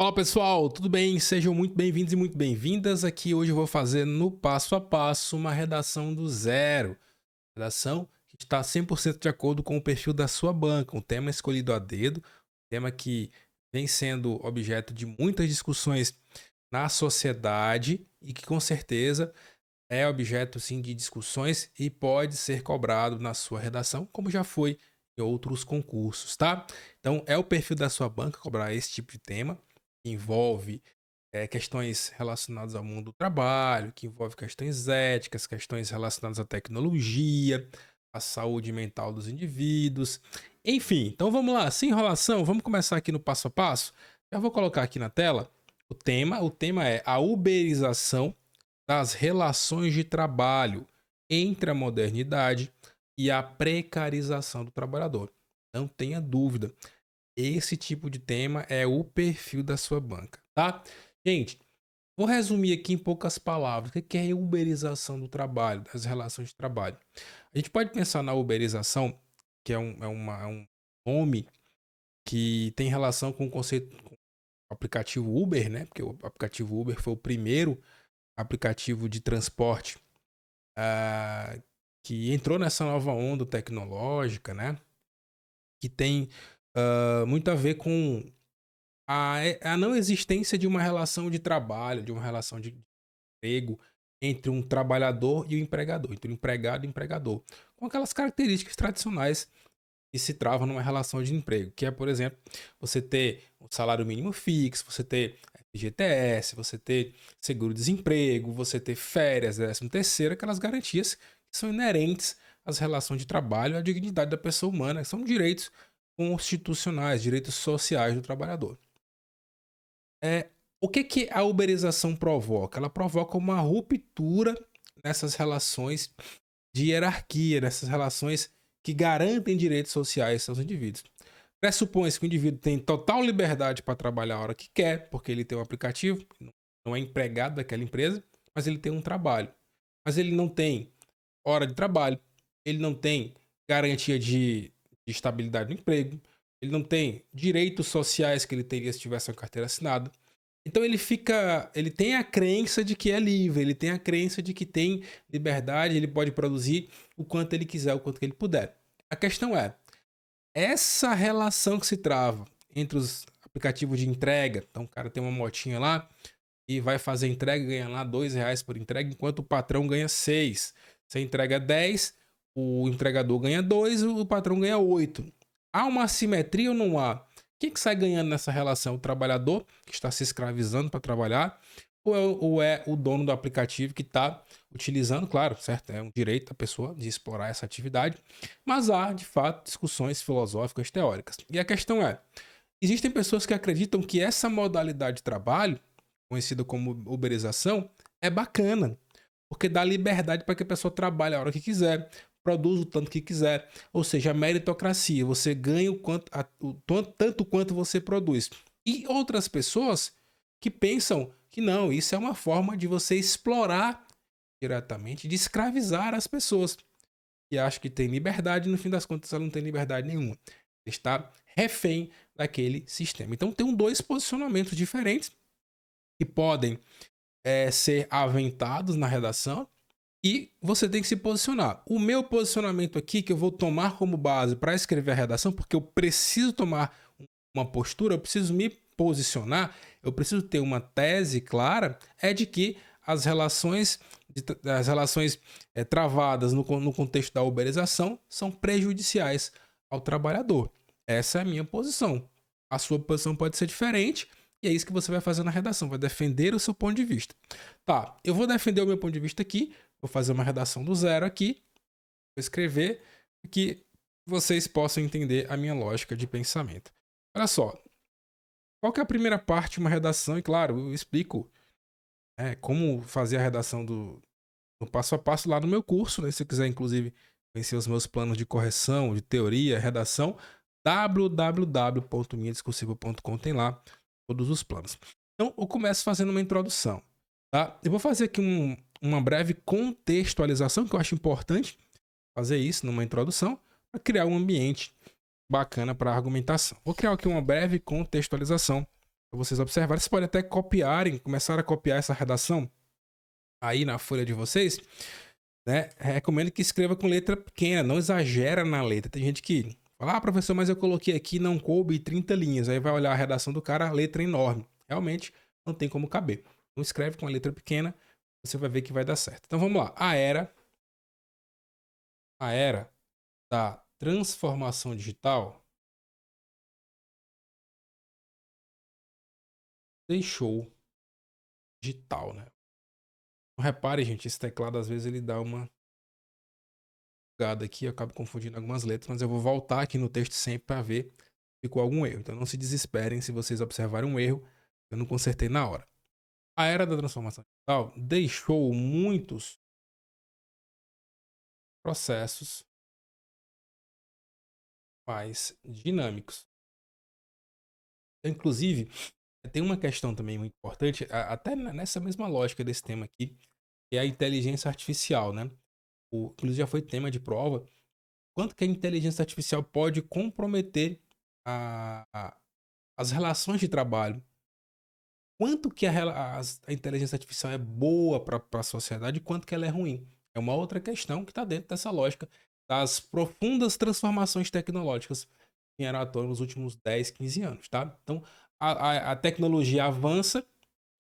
Olá pessoal, tudo bem? Sejam muito bem-vindos e muito bem-vindas. Aqui hoje eu vou fazer no passo a passo uma redação do zero. Redação que está 100% de acordo com o perfil da sua banca, um tema escolhido a dedo, um tema que vem sendo objeto de muitas discussões na sociedade e que com certeza é objeto sim de discussões e pode ser cobrado na sua redação, como já foi em outros concursos, tá? Então é o perfil da sua banca cobrar esse tipo de tema que envolve questões relacionadas ao mundo do trabalho, que envolve questões éticas, questões relacionadas à tecnologia, à saúde mental dos indivíduos, enfim. Então vamos lá, sem enrolação, vamos começar aqui no passo a passo. Já vou colocar aqui na tela o tema. O tema é a uberização das relações de trabalho entre a modernidade e a precarização do trabalhador. Não tenha dúvida. Esse tipo de tema é o perfil da sua banca, tá? Gente, vou resumir aqui em poucas palavras. O que é a uberização do trabalho, das relações de trabalho? A gente pode pensar na uberização, que é um nome que tem relação com o conceito com o aplicativo Uber, né? Porque o aplicativo Uber foi o primeiro aplicativo de transporte que entrou nessa nova onda tecnológica, né? Que tem muito a ver com a não existência de uma relação de trabalho, de uma relação de emprego entre um trabalhador e o empregador, entre o empregado e o empregador, com aquelas características tradicionais que se travam numa relação de emprego, que é, por exemplo, você ter um salário mínimo fixo, você ter FGTS, você ter seguro-desemprego, você ter férias, 13º, aquelas garantias que são inerentes às relações de trabalho e à dignidade da pessoa humana, que são direitos constitucionais, direitos sociais do trabalhador. O que a uberização provoca? Ela provoca uma ruptura nessas relações de hierarquia, nessas relações que garantem direitos sociais aos indivíduos. Pressupõe-se que o indivíduo tem total liberdade para trabalhar a hora que quer, porque ele tem um aplicativo, não é empregado daquela empresa, mas ele tem um trabalho. Mas ele não tem hora de trabalho, ele não tem garantia de estabilidade no emprego, ele não tem direitos sociais que ele teria se tivesse uma carteira assinada. Então ele tem a crença de que é livre, ele tem a crença de que tem liberdade, ele pode produzir o quanto ele quiser, o quanto que ele puder. A questão é, essa relação que se trava entre os aplicativos de entrega, então o cara tem uma motinha lá e vai fazer entrega e ganha lá R$ 2 por entrega, enquanto o patrão ganha 6. Você entrega 10, o entregador ganha 2, o patrão ganha 8. Há uma assimetria ou não há? Quem que sai ganhando nessa relação? O trabalhador, que está se escravizando para trabalhar, ou é o dono do aplicativo que está utilizando, claro, certo? É um direito da pessoa de explorar essa atividade, mas há, de fato, discussões filosóficas teóricas. E a questão é, existem pessoas que acreditam que essa modalidade de trabalho, conhecida como uberização, é bacana, porque dá liberdade para que a pessoa trabalhe a hora que quiser, produz o tanto que quiser, ou seja, a meritocracia, você ganha tanto quanto você produz. E outras pessoas que pensam que não, isso é uma forma de você explorar diretamente, de escravizar as pessoas. E acha que tem liberdade, no fim das contas ela não tem liberdade nenhuma. Está refém daquele sistema. Então tem dois posicionamentos diferentes que podem ser aventados na redação e você tem que se posicionar. O meu posicionamento aqui, que eu vou tomar como base para escrever a redação, porque eu preciso tomar uma postura, eu preciso me posicionar, eu preciso ter uma tese clara, é de que as relações travadas no contexto da uberização são prejudiciais ao trabalhador. Essa é a minha posição. A sua posição pode ser diferente, e é isso que você vai fazer na redação, vai defender o seu ponto de vista. Tá, eu vou defender o meu ponto de vista aqui, vou fazer uma redação do zero aqui, vou escrever, para que vocês possam entender a minha lógica de pensamento. Olha só, qual que é a primeira parte de uma redação? E claro, eu explico como fazer a redação do passo a passo lá no meu curso, né? Se você quiser, inclusive, conhecer os meus planos de correção, de teoria, redação, www.minhadiscursiva.com tem lá todos os planos. Então, eu começo fazendo uma introdução, tá? Eu vou fazer aqui uma breve contextualização, que eu acho importante fazer isso numa introdução, para criar um ambiente bacana para argumentação. Vou criar aqui uma breve contextualização Para vocês observarem, vocês podem até copiarem, começar a copiar essa redação aí na folha de vocês, né? Recomendo que escreva com letra pequena, não exagera na letra. Tem gente que fala, professor, mas eu coloquei aqui, não coube 30 linhas. Aí vai olhar a redação do cara, a letra é enorme. Realmente não tem como caber. Então escreve com a letra pequena, você vai ver que vai dar certo. Então vamos lá. A era da transformação digital deixou digital, né? Repare, gente, esse teclado às vezes ele dá uma bugada aqui, eu acabo confundindo algumas letras, mas eu vou voltar aqui no texto sempre para ver se ficou algum erro. Então não se desesperem se vocês observarem um erro, eu não consertei na hora. A era da transformação digital deixou muitos processos mais dinâmicos. Inclusive, tem uma questão também muito importante, até nessa mesma lógica desse tema aqui, que é a inteligência artificial, né? Inclusive já foi tema de prova. Quanto que a inteligência artificial pode comprometer as relações de trabalho? Quanto que a inteligência artificial é boa para a sociedade e quanto que ela é ruim? É uma outra questão que está dentro dessa lógica das profundas transformações tecnológicas que vieram à tona nos últimos 10, 15 anos, tá? Então, a tecnologia avança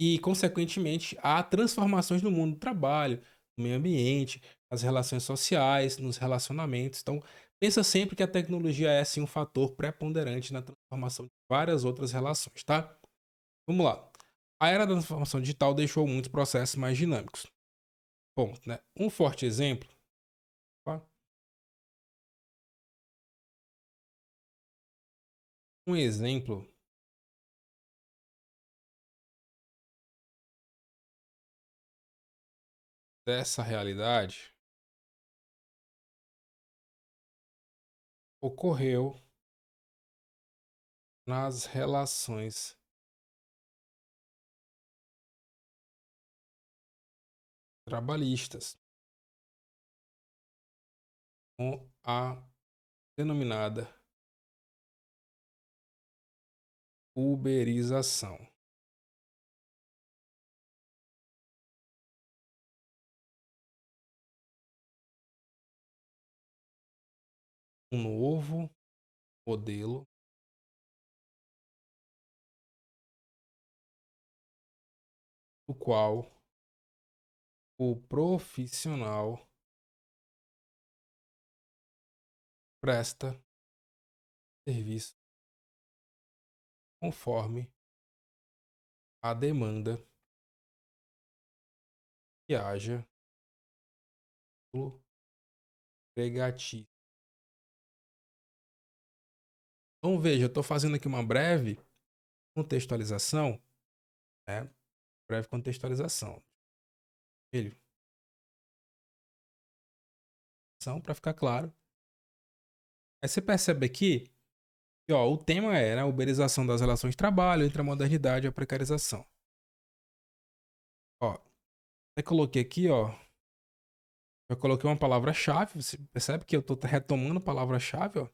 e, consequentemente, há transformações no mundo do trabalho, no meio ambiente, nas relações sociais, nos relacionamentos. Então, pensa sempre que a tecnologia é, sim, um fator preponderante na transformação de várias outras relações, tá? Vamos lá. A era da transformação digital deixou muitos processos mais dinâmicos. Ponto, né? Um forte exemplo. Tá? Um exemplo dessa realidade ocorreu nas relações trabalhistas, com a denominada uberização. Um novo modelo do qual o profissional presta serviço conforme a demanda que haja do empregatício. Então veja, eu estou fazendo aqui uma breve contextualização, né? Breve contextualização. Ele, para ficar claro. Aí você percebe aqui que, ó, o tema é, né, a uberização das relações de trabalho entre a modernidade e a precarização. Ó, eu coloquei aqui, ó, eu coloquei uma palavra-chave, você percebe que eu estou retomando palavra-chave, ó,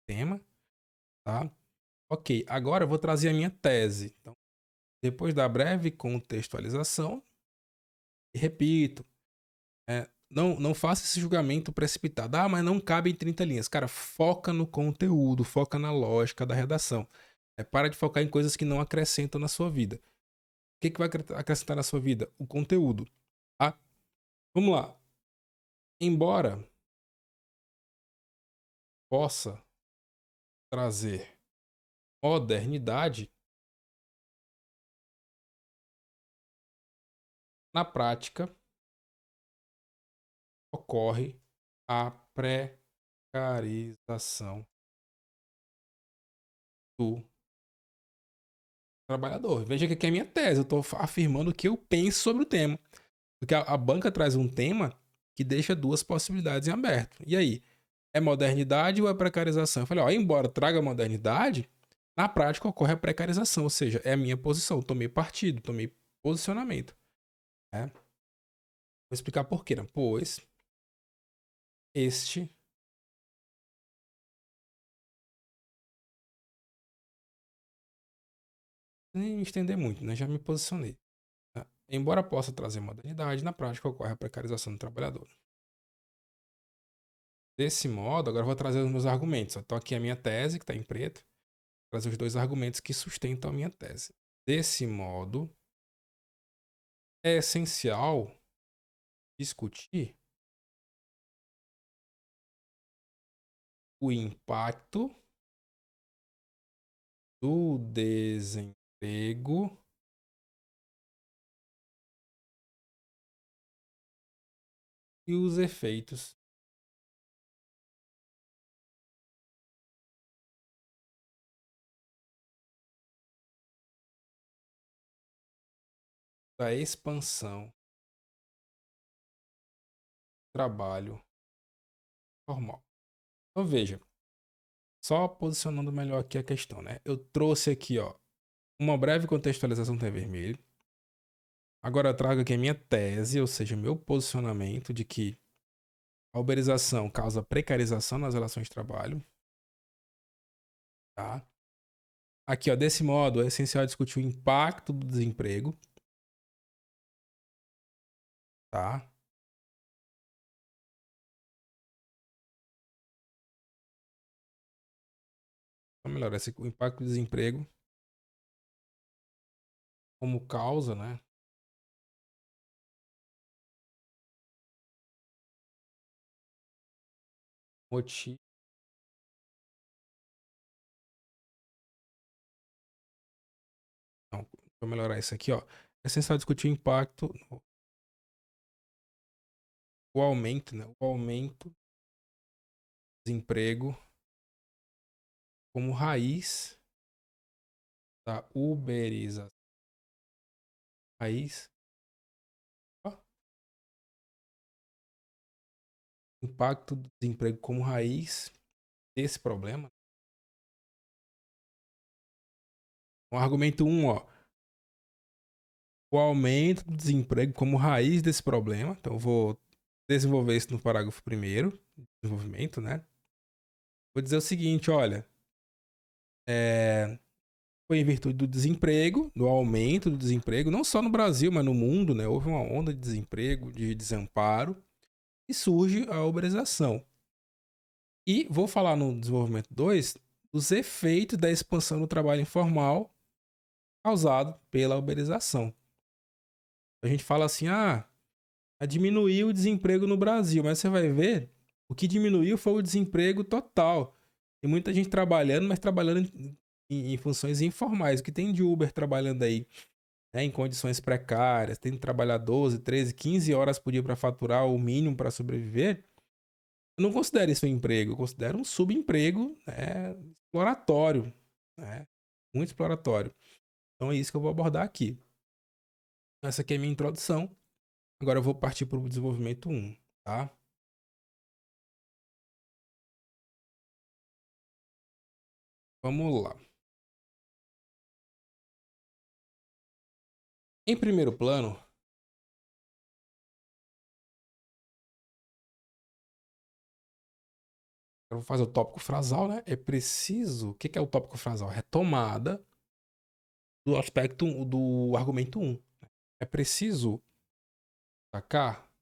tema, tá? Ok, agora eu vou trazer a minha tese. Então, depois da breve contextualização, repito, não faça esse julgamento precipitado. Mas não cabe em 30 linhas. Cara, foca no conteúdo, foca na lógica da redação. Para de focar em coisas que não acrescentam na sua vida. O que vai acrescentar na sua vida? O conteúdo. Tá? Vamos lá. Embora possa trazer modernidade, na prática ocorre a precarização do trabalhador. Veja que aqui é a minha tese. Eu estou afirmando o que eu penso sobre o tema. Porque a banca traz um tema que deixa duas possibilidades em aberto. E aí? É modernidade ou é precarização? Eu falei, ó, embora traga modernidade, na prática ocorre a precarização, ou seja, é a minha posição. Tomei partido, tomei posicionamento. Né? Vou explicar por quê. Né? Pois este nem me estender muito, né? Já me posicionei. Tá? Embora possa trazer modernidade, na prática ocorre a precarização do trabalhador. Desse modo, agora eu vou trazer os meus argumentos. Estou aqui a minha tese, que está em preto. Vou trazer os dois argumentos que sustentam a minha tese. Desse modo, é essencial discutir o impacto do desemprego e os efeitos da expansão do trabalho formal. Então veja, só posicionando melhor aqui a questão, né? Eu trouxe aqui, ó, uma breve contextualização do vermelho. Agora eu trago aqui a minha tese, ou seja, meu posicionamento de que a uberização causa precarização nas relações de trabalho, tá? Aqui, ó, desse modo, é essencial discutir o impacto do desemprego, tá? Então, melhor, o impacto do desemprego como causa, né? Motivo. Não, deixa eu melhorar isso aqui, ó. É essencial discutir o impacto, o aumento, né? O aumento do desemprego como raiz da uberização. Raiz. Ó, impacto do desemprego como raiz desse problema. O argumento 1, ó. O aumento do desemprego como raiz desse problema. Então, eu vou desenvolver isso no parágrafo primeiro, desenvolvimento, né? Vou dizer o seguinte, olha, foi em virtude do desemprego, do aumento do desemprego, não só no Brasil, mas no mundo, né? Houve uma onda de desemprego, de desamparo, e surge a uberização. E vou falar no desenvolvimento 2 dos efeitos da expansão do trabalho informal causado pela uberização. A gente fala assim, diminuiu o desemprego no Brasil, mas você vai ver, o que diminuiu foi o desemprego total. Tem muita gente trabalhando, mas trabalhando em funções informais. O que tem de Uber trabalhando aí, né, em condições precárias, tem que trabalhar 12, 13, 15 horas por dia para faturar o mínimo para sobreviver. Eu não considero isso um emprego, eu considero um subemprego, né, exploratório, né, muito exploratório. Então é isso que eu vou abordar aqui. Essa aqui é a minha introdução. Agora eu vou partir para o desenvolvimento 1, tá? Vamos lá. Em primeiro plano, eu vou fazer o tópico frasal, né? É preciso. O que é o tópico frasal? Retomada do aspecto do argumento 1. É preciso destacar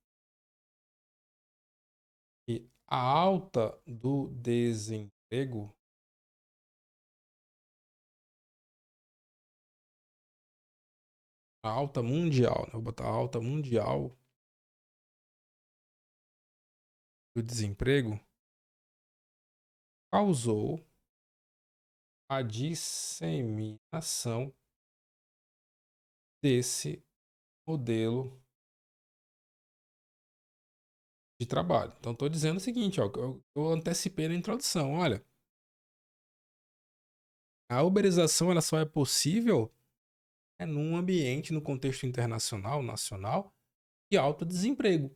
que a alta do desemprego, a alta mundial, né? Vou botar a alta mundial do desemprego, causou a disseminação desse modelo de trabalho. Então, estou dizendo o seguinte, ó, eu antecipei na introdução. Olha, a uberização ela só é possível num ambiente, no contexto internacional, nacional, de alto desemprego.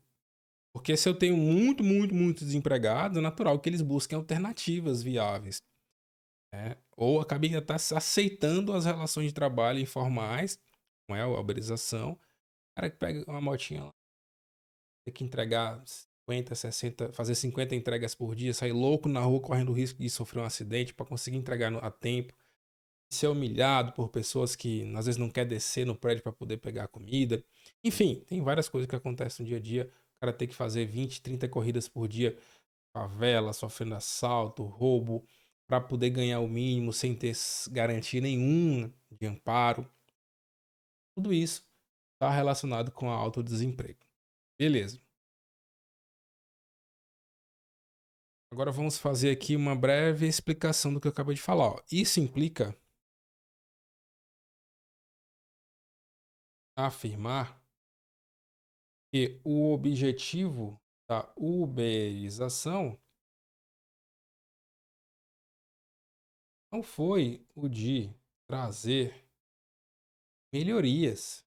Porque se eu tenho muito desempregados, é natural que eles busquem alternativas viáveis. Né? Ou acabem até aceitando as relações de trabalho informais, não é a uberização. O cara que pega uma motinha lá, tem que entregar 50, 60, fazer 50 entregas por dia, sair louco na rua correndo o risco de sofrer um acidente para conseguir entregar a tempo. ser humilhado por pessoas que às vezes não quer descer no prédio para poder pegar a comida. Enfim, tem várias coisas que acontecem no dia a dia. O cara tem que fazer 20, 30 corridas por dia, favela, sofrendo assalto, roubo, para poder ganhar o mínimo sem ter garantia nenhuma de amparo. Tudo isso está relacionado com a alto desemprego. Beleza. Agora vamos fazer aqui uma breve explicação do que eu acabei de falar. Ó. Isso implica afirmar que o objetivo da uberização não foi o de trazer melhorias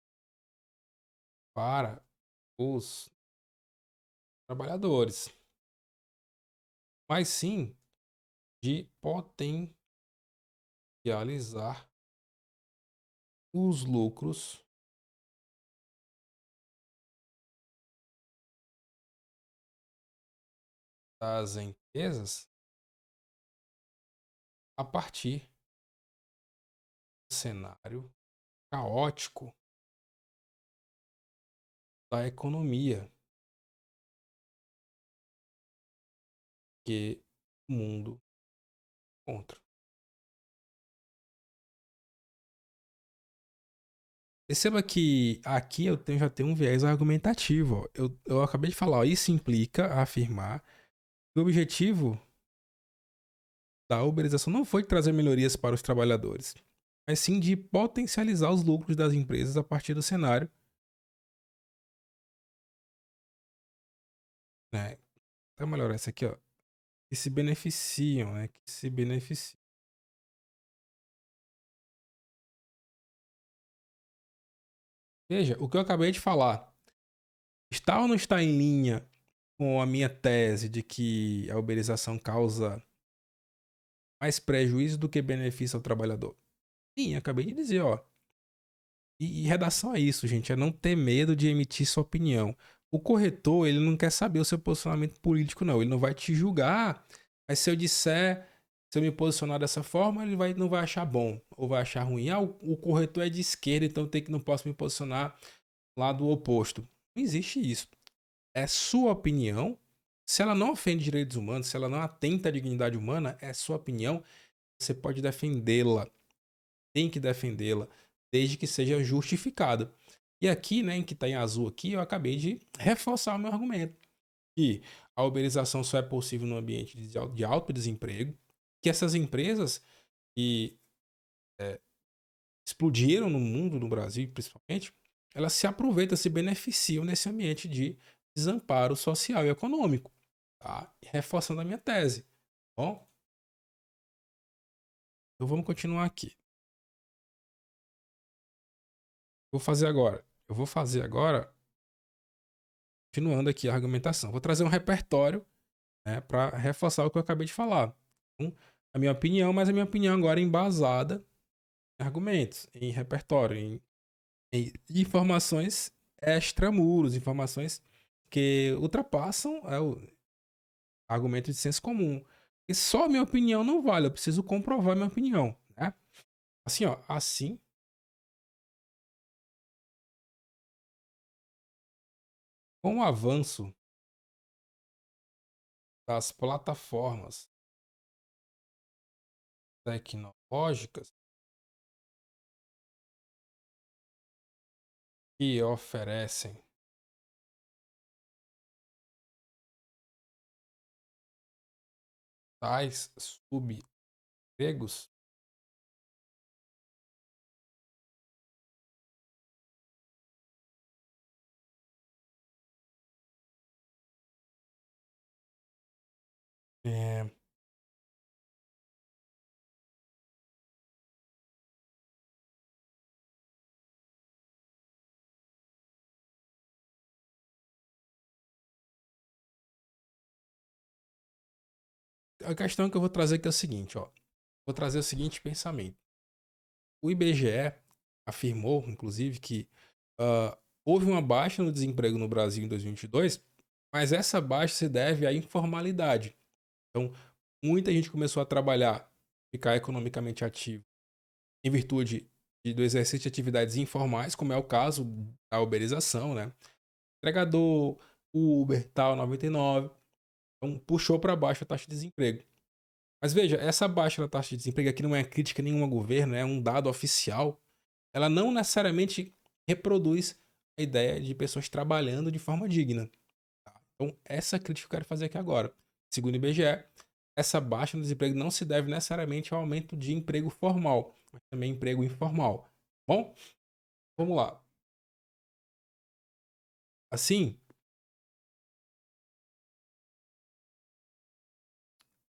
para os trabalhadores, mas sim de potencializar os lucros das empresas a partir do cenário caótico da economia que o mundo encontra. Perceba que aqui já tenho um viés argumentativo. Ó. Eu acabei de falar, ó, isso implica afirmar que o objetivo da uberização não foi trazer melhorias para os trabalhadores, mas sim de potencializar os lucros das empresas a partir do cenário, né? Vou melhorar isso aqui, ó. Que se beneficiam, né? Que se beneficiam. Veja, o que eu acabei de falar está ou não está em linha com a minha tese de que a uberização causa mais prejuízo do que benefício ao trabalhador? Sim, acabei de dizer, ó. E redação é isso, gente, é não ter medo de emitir sua opinião. O corretor, ele não quer saber o seu posicionamento político, não. Ele não vai te julgar. Mas se eu disser, se eu me posicionar dessa forma, não vai achar bom ou vai achar ruim. Ah, o corretor é de esquerda, então não posso me posicionar lá do oposto. Não existe isso. É sua opinião. Se ela não ofende direitos humanos, se ela não atenta à dignidade humana, é sua opinião. Você pode defendê-la, tem que defendê-la, desde que seja justificada. E aqui, né, em que está em azul aqui, eu acabei de reforçar o meu argumento. Que a uberização só é possível no ambiente de alto desemprego, que essas empresas que explodiram no mundo, no Brasil principalmente, elas se aproveitam, se beneficiam nesse ambiente de desamparo social e econômico. Tá? Reforçando a minha tese. Bom, então vamos continuar aqui. Eu vou fazer agora, continuando aqui a argumentação. Vou trazer um repertório, né, para reforçar o que eu acabei de falar. Então, a minha opinião, mas a minha opinião agora é embasada em argumentos, em repertório, em informações extramuros, informações que ultrapassam o argumento de senso comum. E só a minha opinião não vale, eu preciso comprovar minha opinião, né? Assim, ó, assim, com o avanço das plataformas tecnológicas que oferecem tais subempregos, é, a questão que eu vou trazer aqui é o seguinte, ó. Vou trazer o seguinte pensamento. O IBGE afirmou, inclusive, que uh, houve uma baixa no desemprego no Brasil em 2022, mas essa baixa se deve à informalidade. Então, muita gente começou a trabalhar, ficar economicamente ativo em virtude do exercício de atividades informais, como é o caso da uberização, né? Entregador, Uber, tal, 99. Então, puxou para baixo a taxa de desemprego. Mas veja, essa baixa da taxa de desemprego aqui não é crítica nenhuma ao governo, é um dado oficial. Ela não necessariamente reproduz a ideia de pessoas trabalhando de forma digna. Tá? Então, essa crítica que eu quero fazer aqui agora. Segundo o IBGE, essa baixa no desemprego não se deve necessariamente ao aumento de emprego formal, mas também emprego informal. Bom, vamos lá. Assim,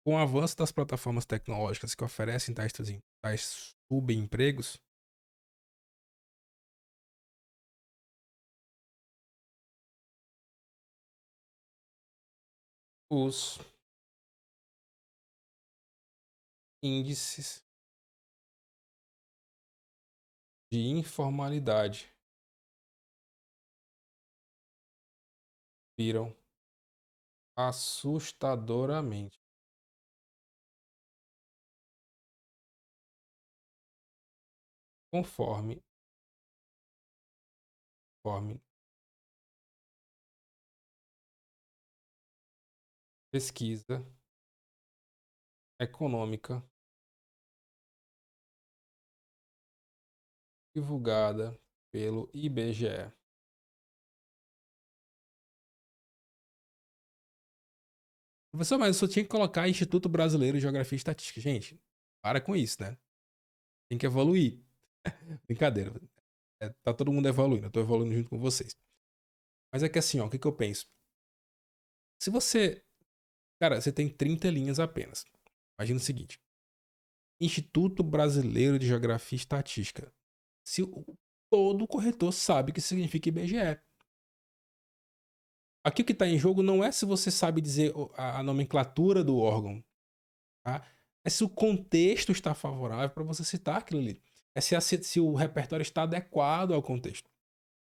com o avanço das plataformas tecnológicas que oferecem tais subempregos, os índices de informalidade viram assustadoramente, conforme, conforme pesquisa econômica divulgada pelo IBGE. Professor, mas eu só tinha que colocar Instituto Brasileiro de Geografia e Estatística. Gente, para com isso, né? Tem que evoluir. Brincadeira. Tá todo mundo evoluindo. Eu tô evoluindo junto com vocês. Mas é que assim, ó, o que eu penso? Se você. Cara, você tem 30 linhas apenas. Imagina o seguinte: Instituto Brasileiro de Geografia e Estatística. Se todo corretor sabe o que significa IBGE. Aqui o que está em jogo não é se você sabe dizer a nomenclatura do órgão, tá? É se o contexto está favorável para você citar aquilo ali. É se o repertório está adequado ao contexto.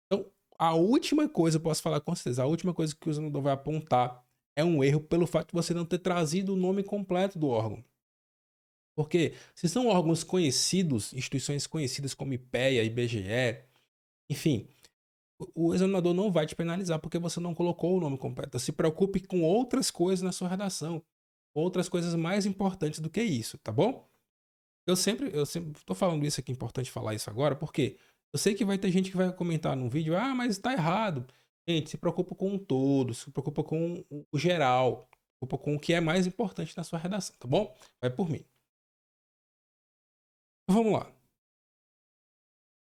Então, a última coisa, eu posso falar com certeza, a última coisa que o examinador vai apontar é um erro pelo fato de você não ter trazido o nome completo do órgão. Porque se são órgãos conhecidos, instituições conhecidas como IPEA, IBGE, enfim, o examinador não vai te penalizar porque você não colocou o nome completo. Se preocupe com outras coisas na sua redação, outras coisas mais importantes do que isso, tá bom? Eu sempre tô falando isso aqui, é importante falar isso agora, porque eu sei que vai ter gente que vai comentar no vídeo, ah, mas está errado. Gente, se preocupa com o todo, se preocupa com o geral, se preocupa com o que é mais importante na sua redação, tá bom? Vai por mim. Então, vamos lá.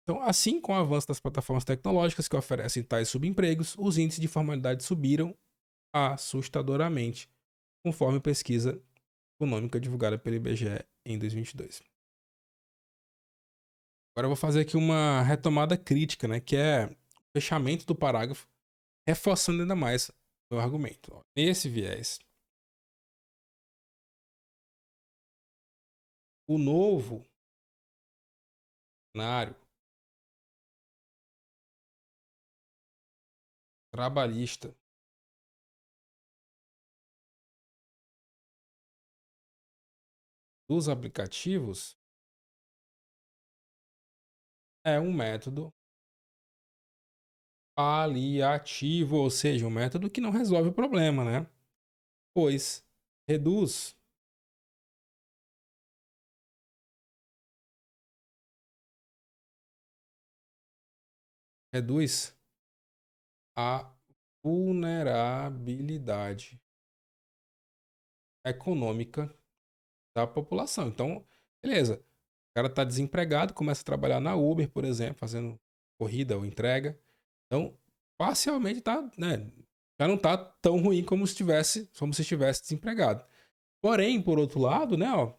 Então, assim, com o avanço das plataformas tecnológicas que oferecem tais subempregos, os índices de formalidade subiram assustadoramente, conforme pesquisa econômica divulgada pelo IBGE em 2022. Agora eu vou fazer aqui uma retomada crítica, né, que é o fechamento do parágrafo, reforçando ainda mais o argumento. Nesse viés, o novo cenário trabalhista dos aplicativos é um método paliativo, ou seja, um método que não resolve o problema, né? Pois reduz reduz a vulnerabilidade econômica da população. Então, beleza. O cara tá desempregado, começa a trabalhar na Uber, por exemplo, fazendo corrida ou entrega. Então, parcialmente tá, né, já não tá tão ruim como se estivesse desempregado. Porém, por outro lado, né, ó,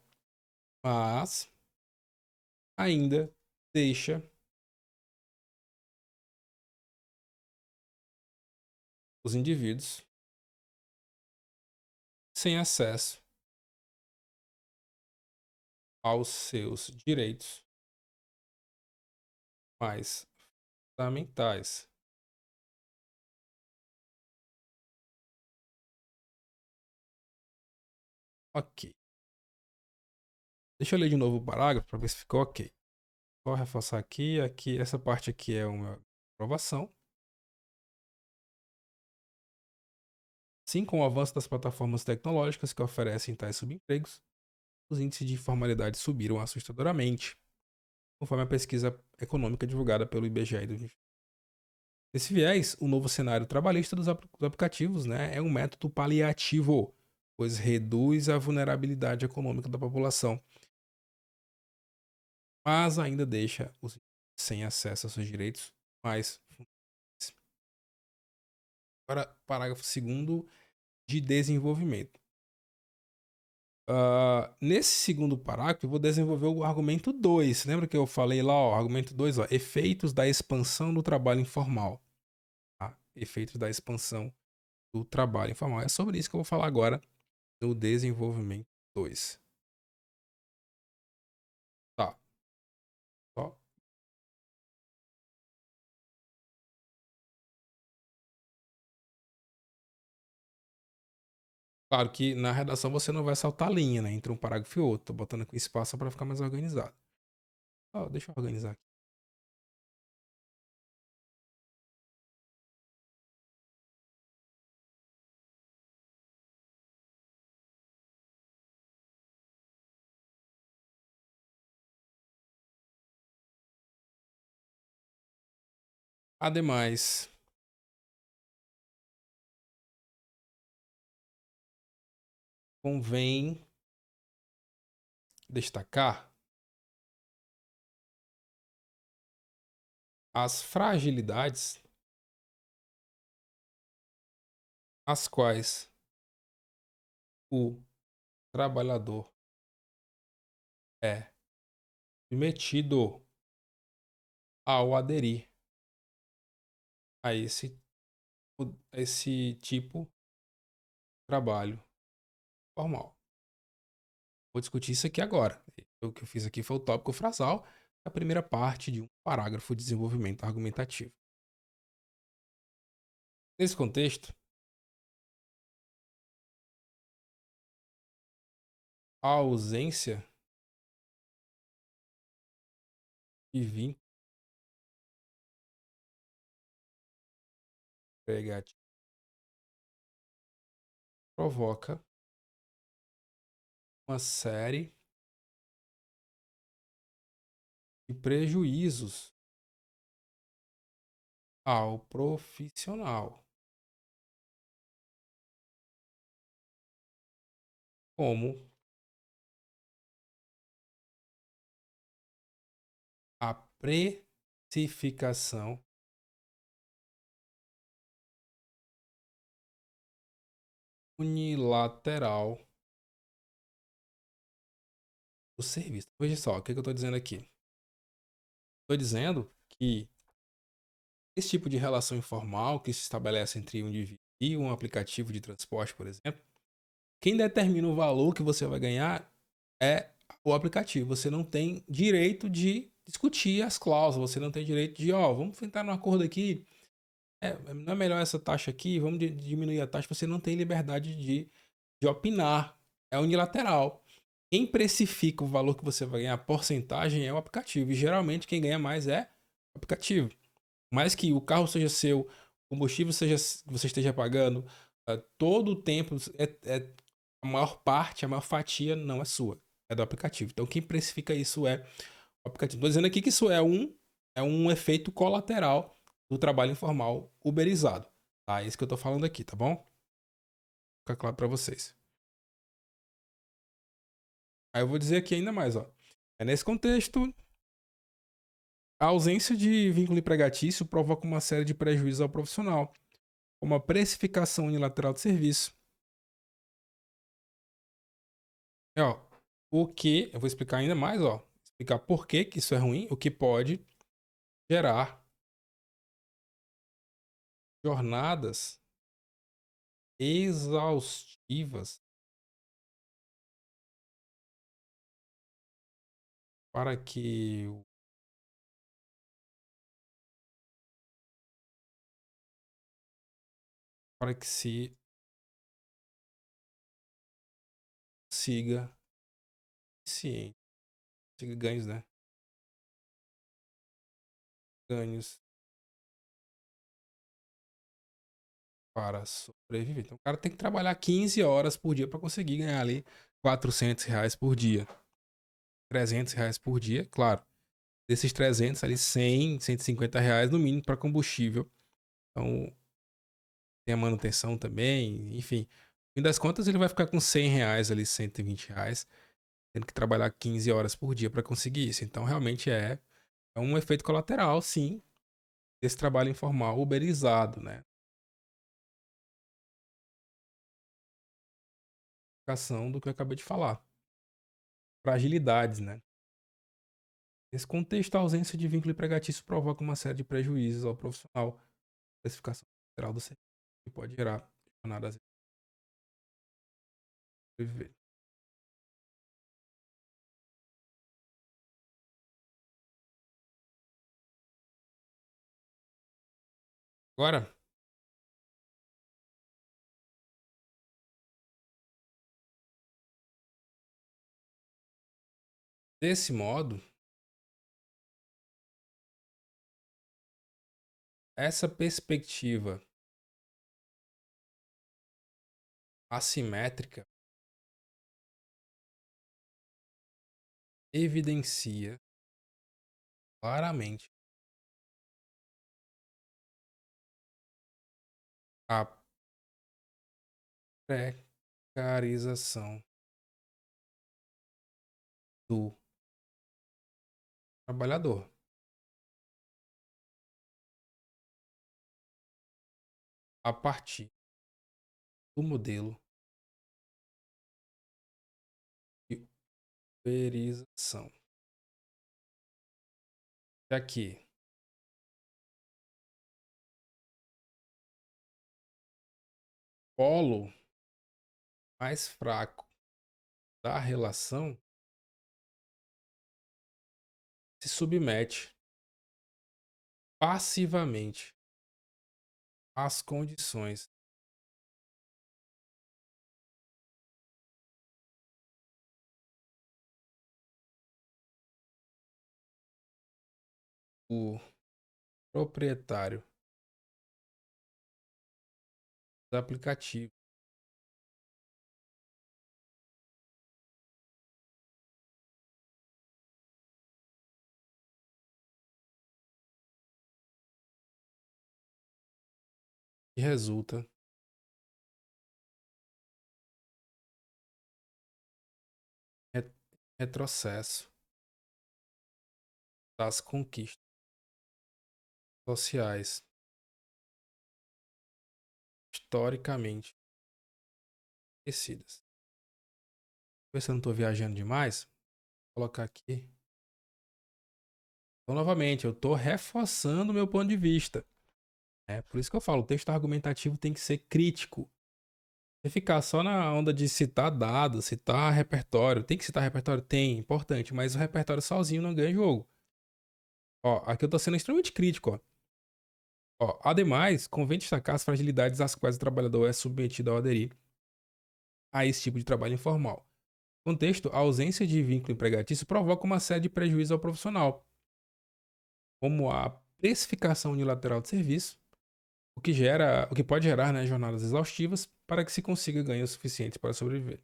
mas ainda deixa os indivíduos sem acesso aos seus direitos mais fundamentais. Ok. Deixa eu ler de novo o parágrafo para ver se ficou ok. Só reforçar aqui, essa parte aqui é uma aprovação. Assim, com o avanço das plataformas tecnológicas que oferecem tais subempregos, os índices de informalidade subiram assustadoramente, conforme a pesquisa econômica divulgada pelo IBGE em 2020. Nesse viés, o novo cenário trabalhista dos aplicativos, né, é um método paliativo, pois reduz a vulnerabilidade econômica da população, mas ainda deixa os sem acesso aos seus direitos mais fundamentais. Para parágrafo segundo de desenvolvimento. Nesse segundo parágrafo, eu vou desenvolver o argumento 2. Lembra que eu falei lá, ó, argumento 2, ó, efeitos da expansão do trabalho informal. Tá? Efeitos da expansão do trabalho informal. É sobre isso que eu vou falar agora no desenvolvimento 2. Tá. Ó. Claro que na redação você não vai saltar a linha, né? Entre um parágrafo e outro. Tô botando aqui espaço para ficar mais organizado. Ó, deixa eu organizar aqui. Ademais, convém destacar as fragilidades às quais o trabalhador é submetido ao aderir a esse tipo de trabalho formal. Vou discutir isso aqui agora. O que eu fiz aqui foi o tópico frasal, a primeira parte de um parágrafo de desenvolvimento argumentativo. Nesse contexto, a ausência de vínculo empregatício provoca uma série de prejuízos ao profissional, como a precificação unilateral do serviço. Veja só, o que eu estou dizendo aqui? Estou dizendo que esse tipo de relação informal que se estabelece entre um indivíduo e um aplicativo de transporte, por exemplo, quem determina o valor que você vai ganhar é o aplicativo. Você não tem direito de discutir as cláusulas, você não tem direito de, ó, vamos entrar num acordo aqui, não é melhor essa taxa aqui, vamos diminuir a taxa. Você não tem liberdade de opinar, é unilateral. Quem precifica o valor que você vai ganhar, a porcentagem, é o aplicativo. E geralmente quem ganha mais é o aplicativo. Mais que o carro seja seu, o combustível seja você esteja pagando, todo o tempo, a maior parte, a maior fatia não é sua, é do aplicativo. Então quem precifica isso é o aplicativo. Estou dizendo aqui que isso é um efeito colateral do trabalho informal uberizado. Tá? É isso que eu estou falando aqui, tá bom? Fica claro para vocês. Aí eu vou dizer aqui ainda mais, ó. É nesse contexto, a ausência de vínculo empregatício provoca uma série de prejuízos ao profissional, como a precificação unilateral do serviço. Ó, o que, eu vou explicar ainda mais, ó, explicar por que isso é ruim, o que pode gerar jornadas exaustivas para que se consiga, sim, consiga ganhos, né? ganhos para sobreviver. Então, o cara tem que trabalhar 15 horas por dia para conseguir ganhar ali R$ 400 por dia. R$ 300 por dia, claro. Desses 300 ali, 100, R$ 150 no mínimo para combustível. Então, tem a manutenção também, enfim. No fim das contas, ele vai ficar com R$ 100 ali, R$ 120, tendo que trabalhar 15 horas por dia para conseguir isso. Então, realmente é um efeito colateral, sim, desse trabalho informal uberizado, né? Aplicação do que eu acabei de falar. Fragilidades, né? Nesse contexto, a ausência de vínculo empregatício provoca uma série de prejuízos ao profissional. Especificação geral do serviço que pode gerar jornadas sobreviver. Agora, desse modo, essa perspectiva assimétrica evidencia claramente a precarização do trabalhador a partir do modelo de uberização. Aqui, polo mais fraco da relação se submete passivamente às condições do proprietário do aplicativo que resulta em retrocesso das conquistas sociais historicamente conhecidas. Ver se eu não estou viajando demais, vou colocar aqui. Então, novamente, eu estou reforçando o meu ponto de vista. É por isso que eu falo, o texto argumentativo tem que ser crítico. Você ficar só na onda de citar dados, citar repertório. Tem que citar repertório? Tem, importante. Mas o repertório sozinho não ganha jogo. Ó, aqui eu tô sendo extremamente crítico, ó. Ó, ademais, convém destacar as fragilidades às quais o trabalhador é submetido ao aderir a esse tipo de trabalho informal. Contexto, a ausência de vínculo empregatício provoca uma série de prejuízos ao profissional, como a precificação unilateral de serviço, o que pode gerar, né, jornadas exaustivas para que se consiga ganhos suficientes para sobreviver.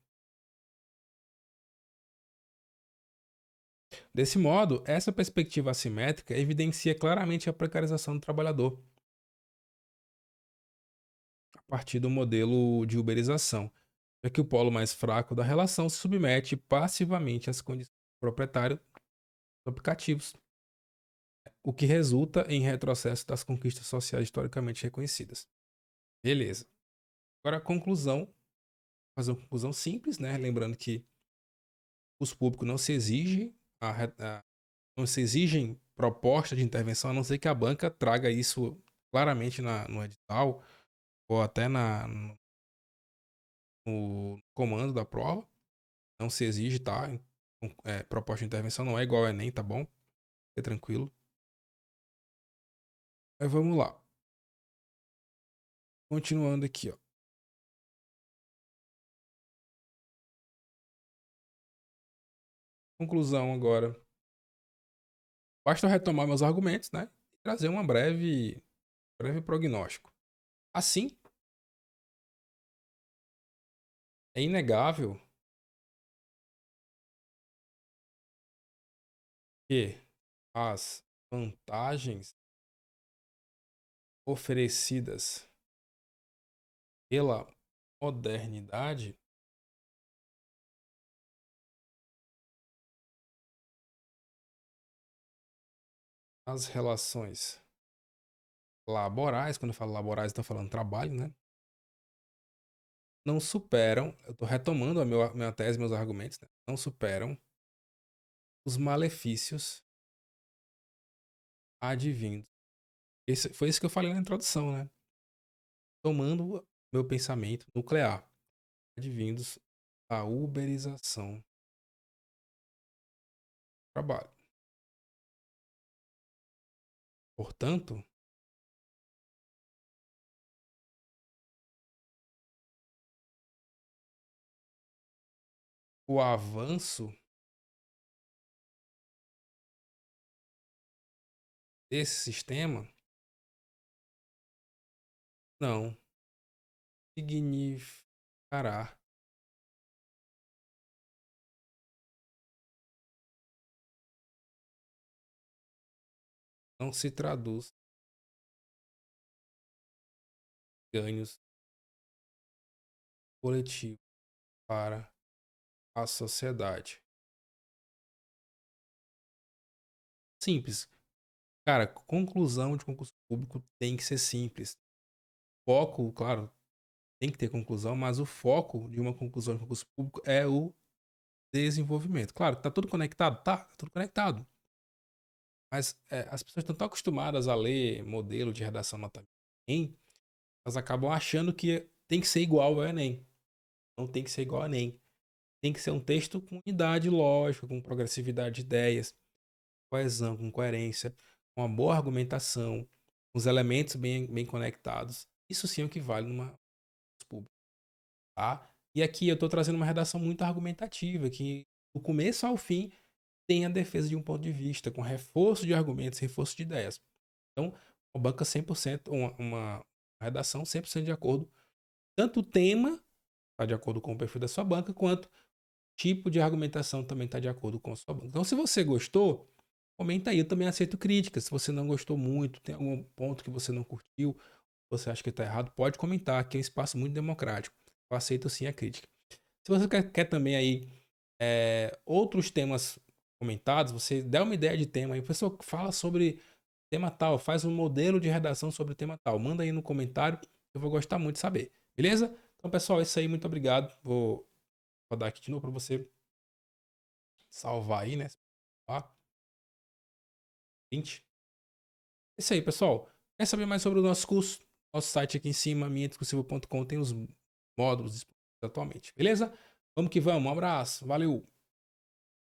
Desse modo, essa perspectiva assimétrica evidencia claramente a precarização do trabalhador a partir do modelo de uberização, já que o polo mais fraco da relação se submete passivamente às condições do proprietário dos aplicativos, o que resulta em retrocesso das conquistas sociais historicamente reconhecidas. Beleza. Agora a conclusão, fazer uma conclusão simples, né? Lembrando que os públicos não se exigem não se exigem proposta de intervenção, a não ser que a banca traga isso claramente no edital ou até no comando da prova. Não se exige, tá? Proposta de intervenção não é igual ao Enem, tá bom? Fique tranquilo. Mas vamos lá. Continuando aqui, ó. Conclusão agora. Basta eu retomar meus argumentos, né? trazer uma breve prognóstico. Assim, é inegável que as vantagens oferecidas pela modernidade as relações laborais, quando eu falo laborais, estou falando trabalho, né? Não superam, eu estou retomando a minha tese, meus argumentos, né? Não superam os malefícios advindos. Foi isso que eu falei na introdução, né? Tomando meu pensamento nuclear, advindos da uberização do trabalho. Portanto, o avanço desse sistema não significará não se traduz em ganhos coletivos para a sociedade. Simples. Cara, conclusão de concurso público tem que ser simples. Foco, claro, tem que ter conclusão, mas o foco de uma conclusão de concurso público é o desenvolvimento. Claro, tá tudo conectado? Tá tudo conectado. Mas as pessoas estão tão acostumadas a ler modelo de redação nota Enem, elas acabam achando que tem que ser igual ao Enem. Não tem que ser igual ao Enem. Tem que ser um texto com unidade lógica, com progressividade de ideias, coesão, com coerência, com uma boa argumentação, com os elementos bem conectados. Isso sim é o que vale numa pública, tá? E aqui eu estou trazendo uma redação muito argumentativa, que do começo ao fim tem a defesa de um ponto de vista, com reforço de argumentos, reforço de ideias. Então, uma banca 100%, uma redação 100% de acordo. Tanto o tema está de acordo com o perfil da sua banca, quanto tipo de argumentação também está de acordo com a sua banca. Então, se você gostou, comenta aí. Eu também aceito críticas. Se você não gostou muito, tem algum ponto que você não curtiu, você acha que está errado, pode comentar, que é um espaço muito democrático. Eu aceito sim a crítica. Se você quer também aí outros temas comentados, você dá uma ideia de tema aí, pessoal, fala sobre tema tal, faz um modelo de redação sobre o tema tal, manda aí no comentário, eu vou gostar muito de saber, beleza? Então, pessoal, é isso aí, muito obrigado. Vou rodar aqui de novo para você salvar aí, né? Tá? 20. É isso aí, pessoal. Quer saber mais sobre o nosso curso? Nosso site aqui em cima, minhaexclusivo.com, tem os módulos disponíveis atualmente, beleza? Vamos que vamos, um abraço, valeu!